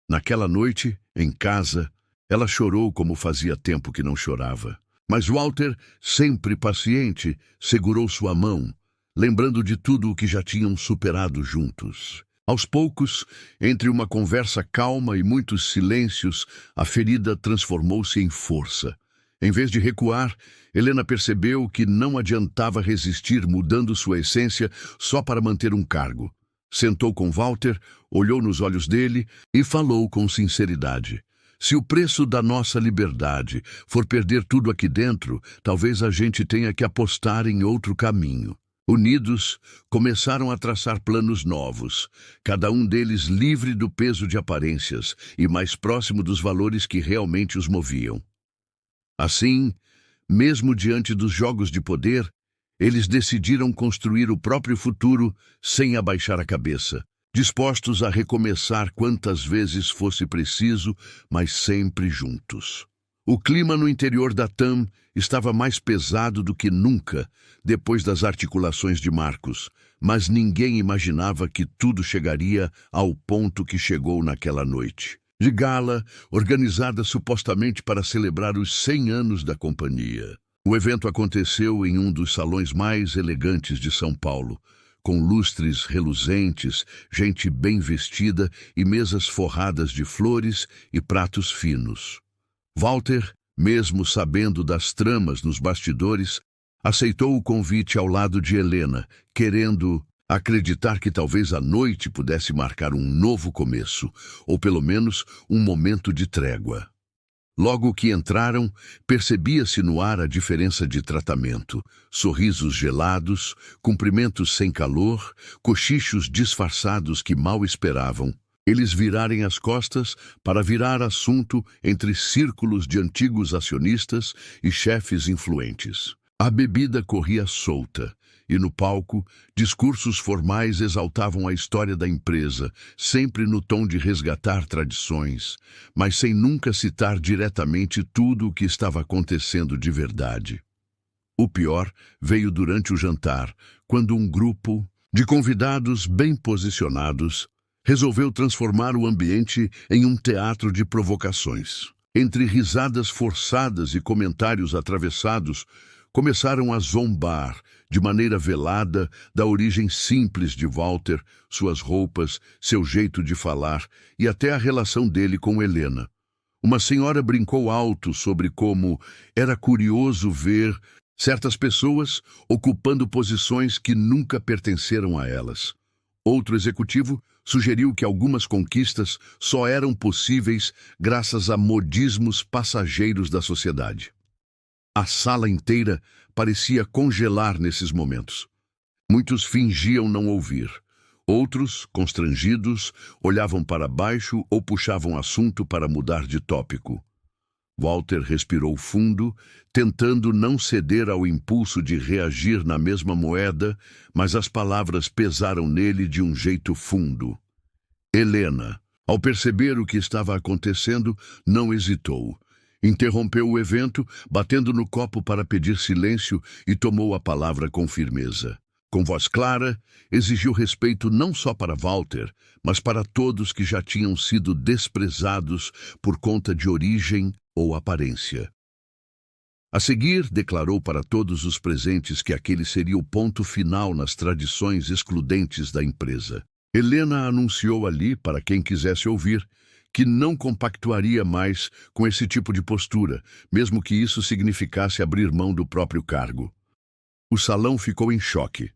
Speaker 1: Naquela noite, em casa, ela chorou como fazia tempo que não chorava. Mas Walter, sempre paciente, segurou sua mão, lembrando de tudo o que já tinham superado juntos. Aos poucos, entre uma conversa calma e muitos silêncios, a ferida transformou-se em força. Em vez de recuar, Helena percebeu que não adiantava resistir mudando sua essência só para manter um cargo. Sentou com Walter, olhou nos olhos dele e falou com sinceridade. Se o preço da nossa liberdade for perder tudo aqui dentro, talvez a gente tenha que apostar em outro caminho. Unidos, começaram a traçar planos novos, cada um deles livre do peso de aparências e mais próximo dos valores que realmente os moviam. Assim, mesmo diante dos jogos de poder, eles decidiram construir o próprio futuro sem abaixar a cabeça, dispostos a recomeçar quantas vezes fosse preciso, mas sempre juntos. O clima no interior da TAM estava mais pesado do que nunca depois das articulações de Marcos, mas ninguém imaginava que tudo chegaria ao ponto que chegou naquela noite. De gala, organizada supostamente para celebrar os 100 anos da companhia. O evento aconteceu em um dos salões mais elegantes de São Paulo, com lustres reluzentes, gente bem vestida e mesas forradas de flores e pratos finos. Walter, mesmo sabendo das tramas nos bastidores, aceitou o convite ao lado de Helena, querendo acreditar que talvez a noite pudesse marcar um novo começo, ou pelo menos um momento de trégua. Logo que entraram, percebia-se no ar a diferença de tratamento. Sorrisos gelados, cumprimentos sem calor, cochichos disfarçados que mal esperavam. Eles virarem as costas para virar assunto entre círculos de antigos acionistas e chefes influentes. A bebida corria solta. E no palco, discursos formais exaltavam a história da empresa, sempre no tom de resgatar tradições, mas sem nunca citar diretamente tudo o que estava acontecendo de verdade. O pior veio durante o jantar, quando um grupo de convidados bem posicionados resolveu transformar o ambiente em um teatro de provocações. Entre risadas forçadas e comentários atravessados, começaram a zombar, de maneira velada, da origem simples de Walter, suas roupas, seu jeito de falar e até a relação dele com Helena. Uma senhora brincou alto sobre como era curioso ver certas pessoas ocupando posições que nunca pertenceram a elas. Outro executivo sugeriu que algumas conquistas só eram possíveis graças a modismos passageiros da sociedade. A sala inteira parecia congelar nesses momentos. Muitos fingiam não ouvir. Outros, constrangidos, olhavam para baixo ou puxavam assunto para mudar de tópico. Walter respirou fundo, tentando não ceder ao impulso de reagir na mesma moeda, mas as palavras pesaram nele de um jeito fundo. Helena, ao perceber o que estava acontecendo, não hesitou. Interrompeu o evento, batendo no copo para pedir silêncio e tomou a palavra com firmeza. Com voz clara, exigiu respeito não só para Walter, mas para todos que já tinham sido desprezados por conta de origem ou aparência. A seguir, declarou para todos os presentes que aquele seria o ponto final nas tradições excludentes da empresa. Helena anunciou ali, para quem quisesse ouvir, que não compactuaria mais com esse tipo de postura, mesmo que isso significasse abrir mão do próprio cargo. O salão ficou em choque.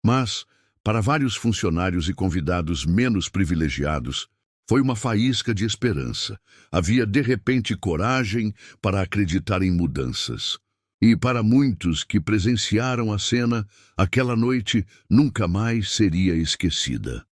Speaker 1: Mas, para vários funcionários e convidados menos privilegiados, foi uma faísca de esperança. Havia, de repente, coragem para acreditar em mudanças. E para muitos que presenciaram a cena, aquela noite nunca mais seria esquecida.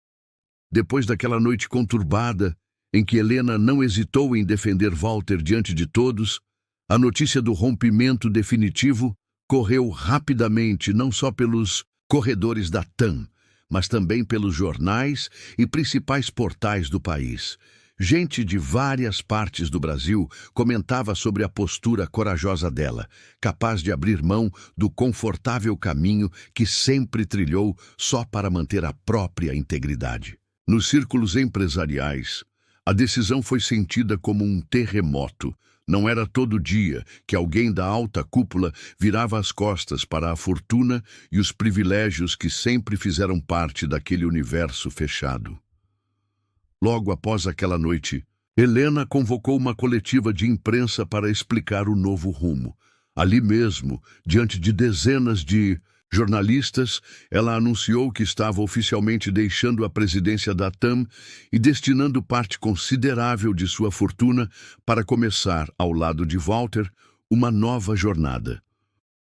Speaker 1: Depois daquela noite conturbada, em que Helena não hesitou em defender Walter diante de todos, a notícia do rompimento definitivo correu rapidamente não só pelos corredores da TAM, mas também pelos jornais e principais portais do país. Gente de várias partes do Brasil comentava sobre a postura corajosa dela, capaz de abrir mão do confortável caminho que sempre trilhou só para manter a própria integridade. Nos círculos empresariais, a decisão foi sentida como um terremoto. Não era todo dia que alguém da alta cúpula virava as costas para a fortuna e os privilégios que sempre fizeram parte daquele universo fechado. Logo após aquela noite, Helena convocou uma coletiva de imprensa para explicar o novo rumo. Ali mesmo, diante de dezenas de jornalistas, ela anunciou que estava oficialmente deixando a presidência da TAM e destinando parte considerável de sua fortuna para começar, ao lado de Walter, uma nova jornada.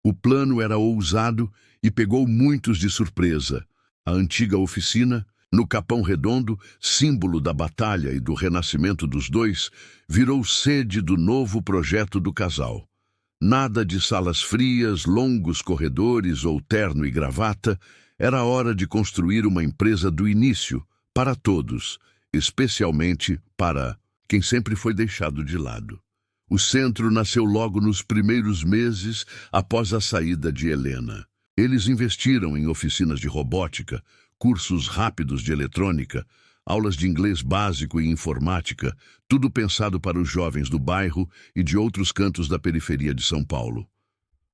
Speaker 1: O plano era ousado e pegou muitos de surpresa. A antiga oficina, no Capão Redondo, símbolo da batalha e do renascimento dos dois, virou sede do novo projeto do casal. Nada de salas frias, longos corredores ou terno e gravata. Era hora de construir uma empresa do início, para todos, especialmente para quem sempre foi deixado de lado. O centro nasceu logo nos primeiros meses após a saída de Helena. Eles investiram em oficinas de robótica, cursos rápidos de eletrônica, aulas de inglês básico e informática, tudo pensado para os jovens do bairro e de outros cantos da periferia de São Paulo.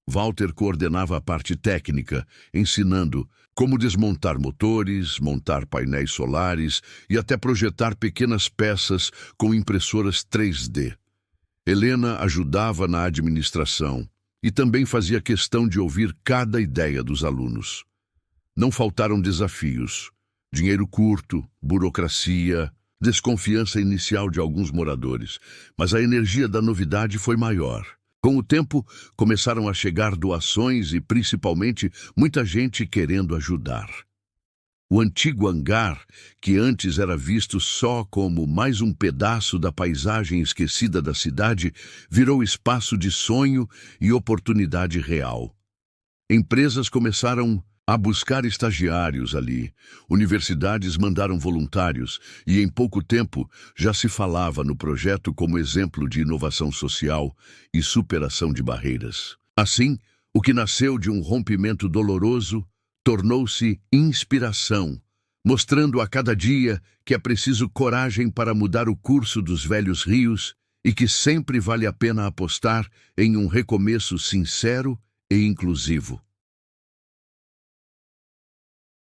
Speaker 1: Walter coordenava a parte técnica, ensinando como desmontar motores, montar painéis solares e até projetar pequenas peças com impressoras 3D. Helena ajudava na administração e também fazia questão de ouvir cada ideia dos alunos. Não faltaram desafios: dinheiro curto, burocracia, desconfiança inicial de alguns moradores, mas a energia da novidade foi maior. Com o tempo, começaram a chegar doações e, principalmente, muita gente querendo ajudar. O antigo hangar, que antes era visto só como mais um pedaço da paisagem esquecida da cidade, virou espaço de sonho e oportunidade real. Empresas começaram a buscar estagiários ali, universidades mandaram voluntários e, em pouco tempo, já se falava no projeto como exemplo de inovação social e superação de barreiras. Assim, o que nasceu de um rompimento doloroso tornou-se inspiração, mostrando a cada dia que é preciso coragem para mudar o curso dos velhos rios e que sempre vale a pena apostar em um recomeço sincero e inclusivo.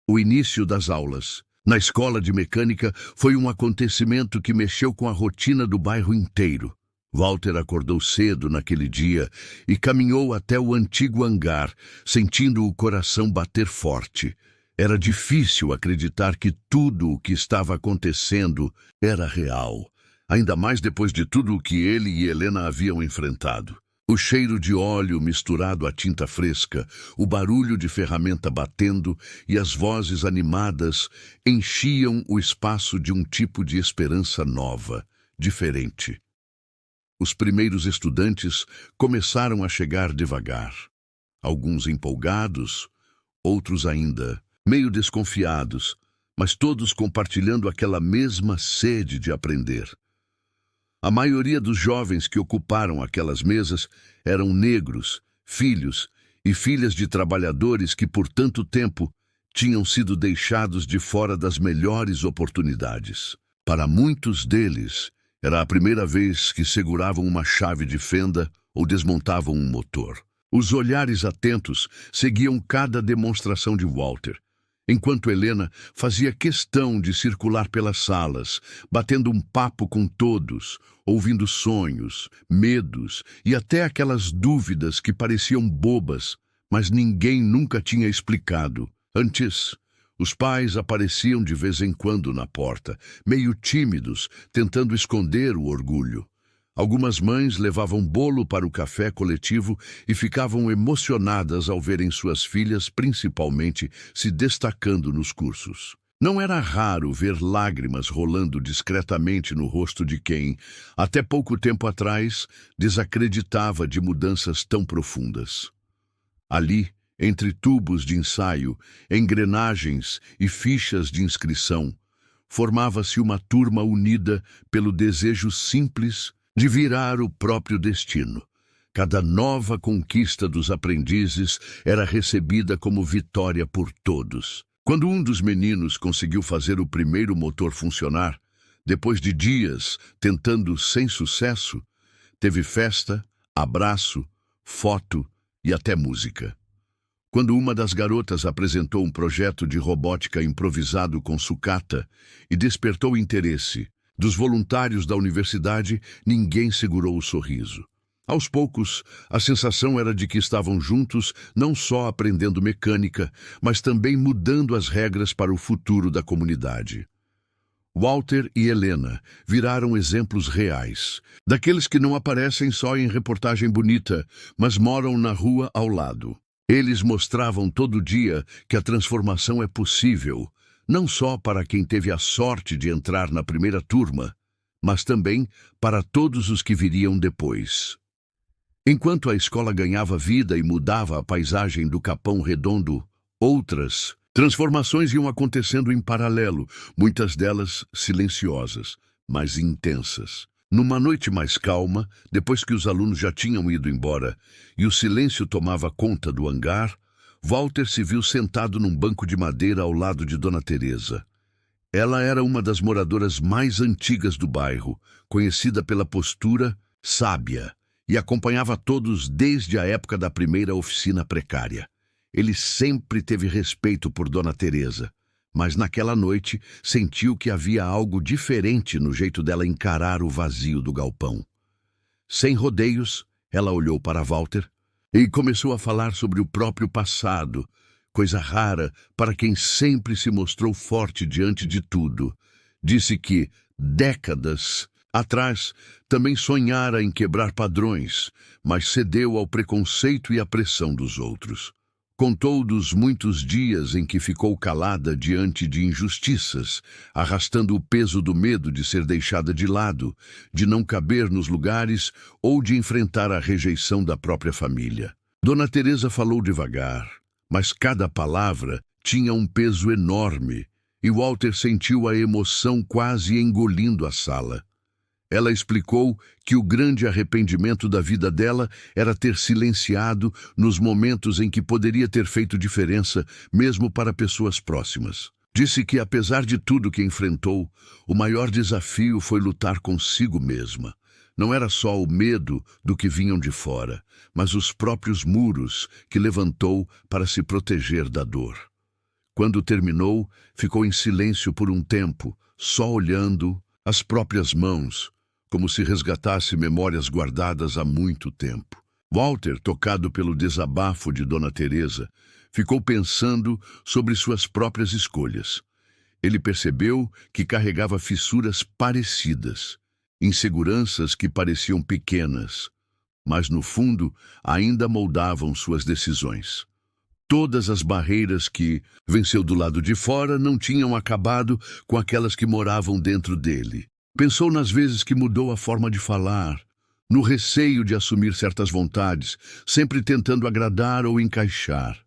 Speaker 1: O início das aulas na escola de mecânica foi um acontecimento que mexeu com a rotina do bairro inteiro. Walter acordou cedo naquele dia e caminhou até o antigo hangar, sentindo o coração bater forte. Era difícil acreditar que tudo o que estava acontecendo era real, ainda mais depois de tudo o que ele e Helena haviam enfrentado. O cheiro de óleo misturado à tinta fresca, o barulho de ferramenta batendo e as vozes animadas enchiam o espaço de um tipo de esperança nova, diferente. Os primeiros estudantes começaram a chegar devagar. Alguns empolgados, outros ainda meio desconfiados, mas todos compartilhando aquela mesma sede de aprender. A maioria dos jovens que ocuparam aquelas mesas eram negros, filhos e filhas de trabalhadores que por tanto tempo tinham sido deixados de fora das melhores oportunidades. Para muitos deles, era a primeira vez que seguravam uma chave de fenda ou desmontavam um motor. Os olhares atentos seguiam cada demonstração de Walter, enquanto Helena fazia questão de circular pelas salas, batendo um papo com todos, ouvindo sonhos, medos e até aquelas dúvidas que pareciam bobas, mas ninguém nunca tinha explicado. Antes, os pais apareciam de vez em quando na porta, meio tímidos, tentando esconder o orgulho. Algumas mães levavam bolo para o café coletivo e ficavam emocionadas ao verem suas filhas, principalmente, se destacando nos cursos. Não era raro ver lágrimas rolando discretamente no rosto de quem, até pouco tempo atrás, desacreditava de mudanças tão profundas. Ali, entre tubos de ensaio, engrenagens e fichas de inscrição, formava-se uma turma unida pelo desejo simples de virar o próprio destino. Cada nova conquista dos aprendizes era recebida como vitória por todos. Quando um dos meninos conseguiu fazer o primeiro motor funcionar, depois de dias tentando sem sucesso, teve festa, abraço, foto e até música. Quando uma das garotas apresentou um projeto de robótica improvisado com sucata e despertou interesse dos voluntários da universidade, ninguém segurou o sorriso. Aos poucos, a sensação era de que estavam juntos, não só aprendendo mecânica, mas também mudando as regras para o futuro da comunidade. Walter e Helena viraram exemplos reais, daqueles que não aparecem só em reportagem bonita, mas moram na rua ao lado. Eles mostravam todo dia que a transformação é possível, não só para quem teve a sorte de entrar na primeira turma, mas também para todos os que viriam depois. Enquanto a escola ganhava vida e mudava a paisagem do Capão Redondo, outras transformações iam acontecendo em paralelo, muitas delas silenciosas, mas intensas. Numa noite mais calma, depois que os alunos já tinham ido embora e o silêncio tomava conta do hangar, Walter se viu sentado num banco de madeira ao lado de Dona Teresa. Ela era uma das moradoras mais antigas do bairro, conhecida pela postura sábia, e acompanhava todos desde a época da primeira oficina precária. Ele sempre teve respeito por Dona Teresa, mas naquela noite sentiu que havia algo diferente no jeito dela encarar o vazio do galpão. Sem rodeios, ela olhou para Walter e começou a falar sobre o próprio passado, coisa rara para quem sempre se mostrou forte diante de tudo. Disse que, décadas atrás, também sonhara em quebrar padrões, mas cedeu ao preconceito e à pressão dos outros. Contou dos muitos dias em que ficou calada diante de injustiças, arrastando o peso do medo de ser deixada de lado, de não caber nos lugares ou de enfrentar a rejeição da própria família. Dona Teresa falou devagar, mas cada palavra tinha um peso enorme, e Walter sentiu a emoção quase engolindo a sala. Ela explicou que o grande arrependimento da vida dela era ter silenciado nos momentos em que poderia ter feito diferença, mesmo para pessoas próximas. Disse que, apesar de tudo que enfrentou, o maior desafio foi lutar consigo mesma. Não era só o medo do que vinham de fora, mas os próprios muros que levantou para se proteger da dor. Quando terminou, ficou em silêncio por um tempo, só olhando as próprias mãos, como se resgatasse memórias guardadas há muito tempo. Walter, tocado pelo desabafo de Dona Teresa, ficou pensando sobre suas próprias escolhas. Ele percebeu que carregava fissuras parecidas, inseguranças que pareciam pequenas, mas no fundo ainda moldavam suas decisões. Todas as barreiras que venceu do lado de fora não tinham acabado com aquelas que moravam dentro dele. Pensou nas vezes que mudou a forma de falar, no receio de assumir certas vontades, sempre tentando agradar ou encaixar.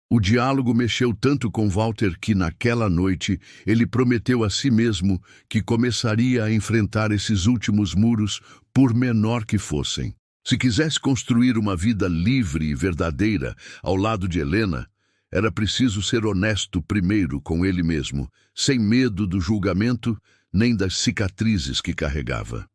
Speaker 1: O diálogo mexeu tanto com Walter que, naquela noite, ele prometeu a si mesmo que começaria a enfrentar esses últimos muros, por menor que fossem. Se quisesse construir uma vida livre e verdadeira ao lado de Helena, era preciso ser honesto primeiro com ele mesmo, sem medo do julgamento nem das cicatrizes que carregava.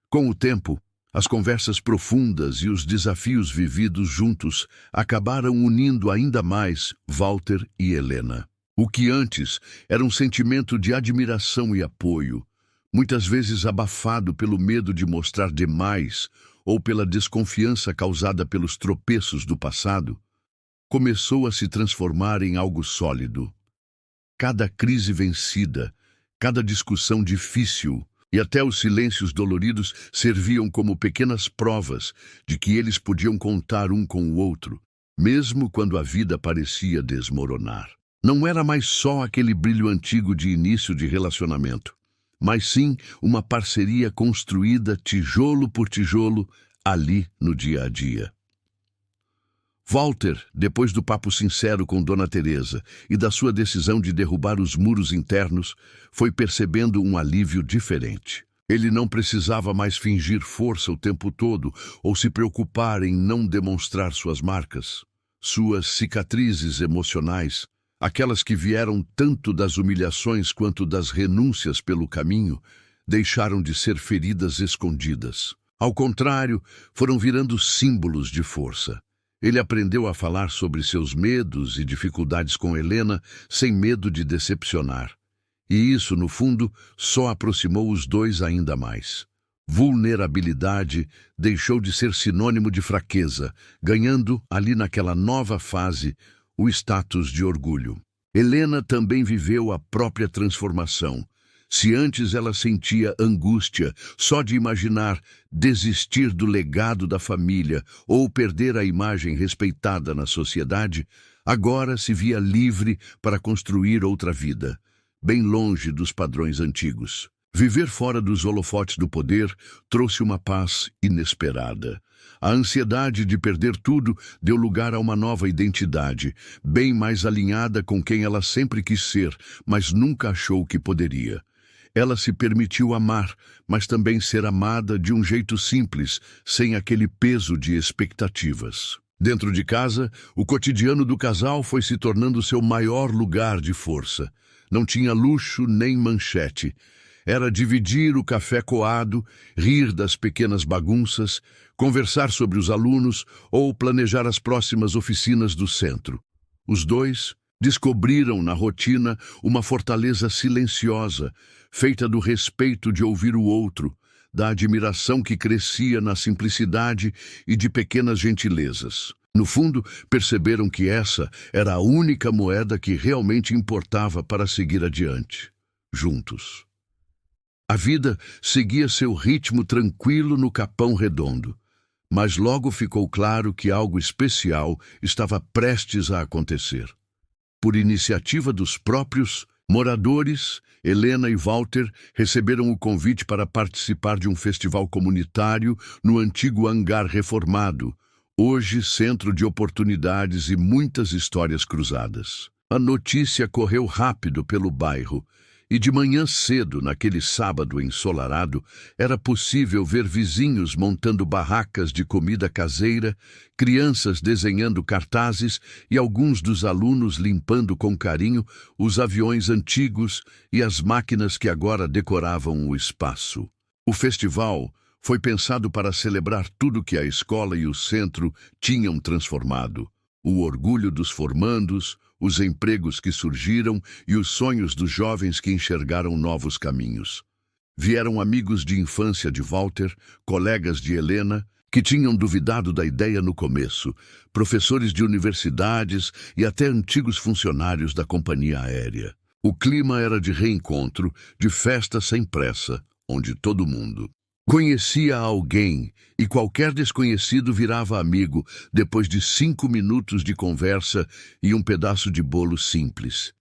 Speaker 1: Com o tempo, as conversas profundas e os desafios vividos juntos acabaram unindo ainda mais Walter e Helena. O que antes era um sentimento de admiração e apoio, muitas vezes abafado pelo medo de mostrar demais ou pela desconfiança causada pelos tropeços do passado, começou a se transformar em algo sólido. Cada crise vencida, cada discussão difícil e até os silêncios doloridos serviam como pequenas provas de que eles podiam contar um com o outro, mesmo quando a vida parecia desmoronar. Não era mais só aquele brilho antigo de início de relacionamento, mas sim uma parceria construída tijolo por tijolo ali no dia a dia. Walter, depois do papo sincero com Dona Teresa e da sua decisão de derrubar os muros internos, foi percebendo um alívio diferente. Ele não precisava mais fingir força o tempo todo ou se preocupar em não demonstrar suas marcas, suas cicatrizes emocionais, aquelas que vieram tanto das humilhações quanto das renúncias pelo caminho, deixaram de ser feridas escondidas. Ao contrário, foram virando símbolos de força. Ele aprendeu a falar sobre seus medos e dificuldades com Helena sem medo de decepcionar. E isso, no fundo, só aproximou os dois ainda mais. Vulnerabilidade deixou de ser sinônimo de fraqueza, ganhando, ali naquela nova fase, o status de orgulho. Helena também viveu a própria transformação. Se antes ela sentia angústia só de imaginar desistir do legado da família ou perder a imagem respeitada na sociedade, agora se via livre para construir outra vida, bem longe dos padrões antigos. Viver fora dos holofotes do poder trouxe uma paz inesperada. A ansiedade de perder tudo deu lugar a uma nova identidade, bem mais alinhada com quem ela sempre quis ser, mas nunca achou que poderia. Ela se permitiu amar, mas também ser amada de um jeito simples, sem aquele peso de expectativas. Dentro de casa, o cotidiano do casal foi se tornando seu maior lugar de força. Não tinha luxo nem manchete. Era dividir o café coado, rir das pequenas bagunças, conversar sobre os alunos ou planejar as próximas oficinas do centro. Os dois descobriram na rotina uma fortaleza silenciosa, feita do respeito de ouvir o outro, da admiração que crescia na simplicidade e de pequenas gentilezas. No fundo, perceberam que essa era a única moeda que realmente importava para seguir adiante, juntos. A vida seguia seu ritmo tranquilo no Capão Redondo, mas logo ficou claro que algo especial estava prestes a acontecer. Por iniciativa dos próprios moradores, Helena e Walter receberam o convite para participar de um festival comunitário no antigo hangar reformado, hoje centro de oportunidades e muitas histórias cruzadas. A notícia correu rápido pelo bairro, e de manhã cedo, naquele sábado ensolarado, era possível ver vizinhos montando barracas de comida caseira, crianças desenhando cartazes e alguns dos alunos limpando com carinho os aviões antigos e as máquinas que agora decoravam o espaço. O festival foi pensado para celebrar tudo que a escola e o centro tinham transformado: o orgulho dos formandos, os empregos que surgiram e os sonhos dos jovens que enxergaram novos caminhos. Vieram amigos de infância de Walter, colegas de Helena, que tinham duvidado da ideia no começo, professores de universidades e até antigos funcionários da companhia aérea. O clima era de reencontro, de festa sem pressa, onde todo mundo conhecia alguém e qualquer desconhecido virava amigo depois de 5 minutos de conversa e um pedaço de bolo simples.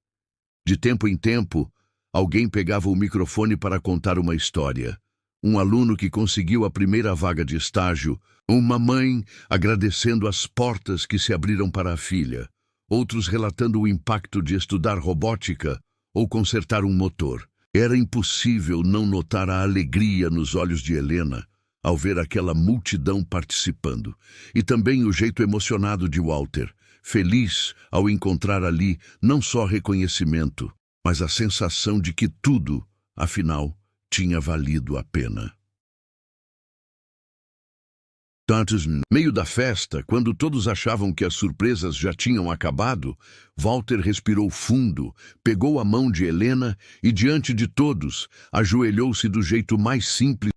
Speaker 1: De tempo em tempo, alguém pegava o microfone para contar uma história. Um aluno que conseguiu a primeira vaga de estágio, uma mãe agradecendo as portas que se abriram para a filha, outros relatando o impacto de estudar robótica ou consertar um motor. Era impossível não notar a alegria nos olhos de Helena ao ver aquela multidão participando, e também o jeito emocionado de Walter, feliz ao encontrar ali não só reconhecimento, mas a sensação de que tudo, afinal, tinha valido a pena. No meio da festa, quando todos achavam que as surpresas já tinham acabado, Walter respirou fundo, pegou a mão de Helena e, diante de todos, ajoelhou-se do jeito mais simples